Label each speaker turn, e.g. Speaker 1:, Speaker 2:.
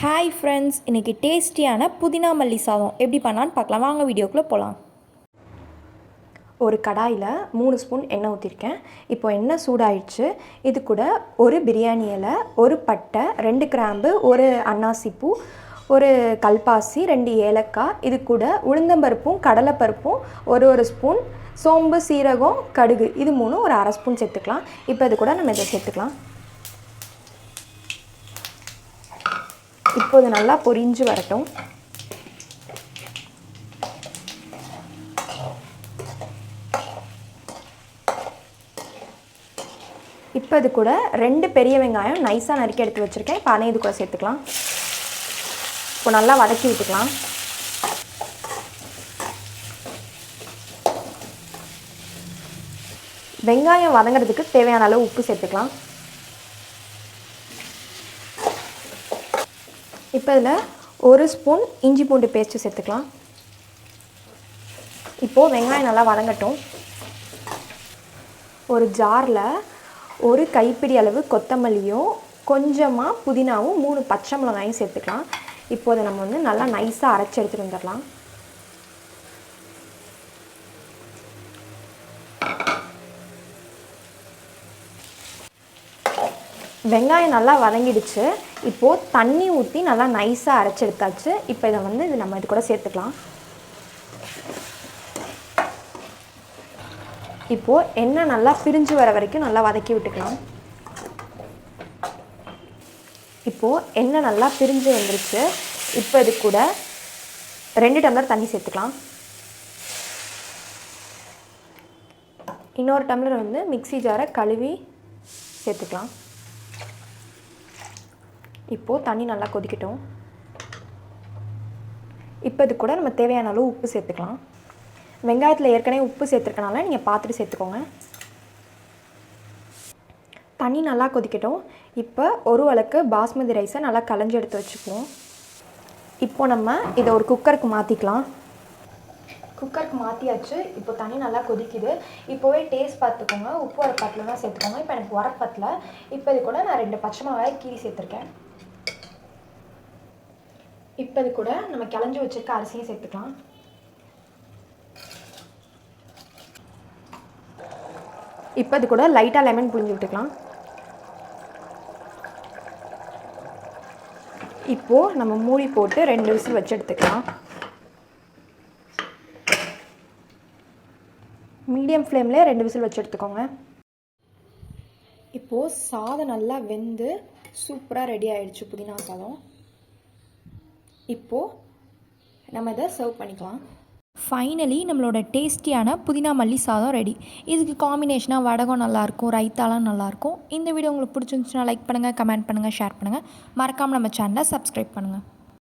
Speaker 1: Hi friends, இன்றைக்கி டேஸ்டியான புதினா மல்லி சாதம் எப்படி பண்ணலான்னு பார்க்கலாம். வாங்க வீடியோக்குள்ளே போகலாம். ஒரு கடாயில் 3 ஸ்பூன் எண்ணெய் ஊற்றிருக்கேன். இப்போ எண்ணெய் சூடாயிடுச்சு. இது கூட ஒரு பிரியாணி இலை, ஒரு பட்டை, 2 கிராம்பு, ஒரு அன்னாசிப்பூ, ஒரு கல்பாசி, 2 ஏலக்காய், இது கூட உளுந்தம்பருப்பும் கடலைப்பருப்பும் ஒரு ஸ்பூன், சோம்பு, சீரகம், கடுகு, இது 3 ஒரு அரை ஸ்பூன் சேர்த்துக்கலாம். இப்போ இது கூட நம்ம இதை சேர்த்துக்கலாம். இப்போது நல்லா பொரிஞ்சு வரட்டும். இப்போ இது கூட 2 பெரிய வெங்காயம் நைஸாக நறுக்கி எடுத்து வச்சுருக்கேன். இப்போ அதையும் இது கூட சேர்த்துக்கலாம். இப்போ நல்லா வதக்கி விட்டுக்கலாம். வெங்காயம் வதங்கிறதுக்கு தேவையான அளவு உப்பு சேர்த்துக்கலாம். இப்போ இதில் 1 ஸ்பூன் இஞ்சி பூண்டு பேஸ்ட்டு சேர்த்துக்கலாம். இப்போது வெங்காயம் நல்லா வதங்கட்டும். ஒரு ஜாரில் 1 கைப்பிடி அளவு கொத்தமல்லியும் கொஞ்சமாக புதினாவும் 3 பச்சை மிளகாயும் சேர்த்துக்கலாம். இப்போது நம்ம நல்லா நைஸாக அரைச்சி எடுத்துகிட்டு வந்துடலாம். வெங்காயம் நல்லா வதங்கிடுச்சு. இப்போது தண்ணி ஊற்றி நல்லா நைஸாக அரைச்சி எடுத்தாச்சு. இப்போ இதை நம்ம இது கூட சேர்த்துக்கலாம். இப்போது எண்ணெய் நல்லா பிரிஞ்சு வர வரைக்கும் நல்லா வதக்கி விட்டுக்கலாம். இப்போது எண்ணெய் நல்லா பிரிஞ்சு வந்துருச்சு. இப்போ இது கூட 2 டம்ளர் தண்ணி சேர்த்துக்கலாம். இன்னொரு டம்ளர் மிக்ஸி ஜாரை கழுவி சேர்த்துக்கலாம். இப்போது தண்ணி நல்லா கொதிக்கட்டும். இப்போ இது கூட நம்ம தேவையான அளவு உப்பு சேர்த்துக்கலாம். வெங்காயத்தில் ஏற்கனவே உப்பு சேர்த்துருக்கனால நீங்கள் பார்த்துட்டு சேர்த்துக்கோங்க. தண்ணி நல்லா கொதிக்கட்டும். இப்போ ஒரு வழக்கு பாஸ்மதி ரைஸை நல்லா களைஞ்சி எடுத்து வச்சுக்குவோம். இப்போது நம்ம இதை ஒரு குக்கருக்கு மாற்றிக்கலாம். குக்கருக்கு மாற்றியாச்சு. இப்போ தண்ணி நல்லா கொதிக்குது. இப்போவே டேஸ்ட் பார்த்துக்கோங்க. உப்பு உரப்பத்தில் தான் சேர்த்துக்கோங்க. இப்போ எனக்கு உரப்பத்தில் இப்போ இது கூட நான் 2 பச்சை மிளகாய் கீரி சேர்த்துருக்கேன். இப்போ இது கூட நம்ம கிளஞ்சி வச்சுருக்க அரிசியும் சேர்த்துக்கலாம். இப்போ இது கூட லைட்டாக லெமன் புழிஞ்சு விட்டுக்கலாம். இப்போது நம்ம மூடி போட்டு 2 விசில் வச்சு எடுத்துக்கலாம். மீடியம் ஃப்ளேம்லேயே 2 விசில் வச்சு எடுத்துக்கோங்க. இப்போது சாதம் நல்லா வெந்து சூப்பராக ரெடி ஆகிடுச்சு புதினா சாதம். இப்போது நம்ம இதை சர்வ் பண்ணிக்கலாம். ஃபைனலி நம்மளோட டேஸ்டியான புதினா மல்லி சாதம் ரெடி. இதுக்கு காம்பினேஷனாக வடகம் நல்லாயிருக்கும், ரைத்தாலாம் நல்லாயிருக்கும். இந்த வீடியோ உங்களுக்கு பிடிச்சிருந்துச்சுன்னா லைக் பண்ணுங்கள், கமெண்ட் பண்ணுங்கள், ஷேர் பண்ணுங்கள். மறக்காமல் நம்ம சேனலை சப்ஸ்கிரைப் பண்ணுங்கள்.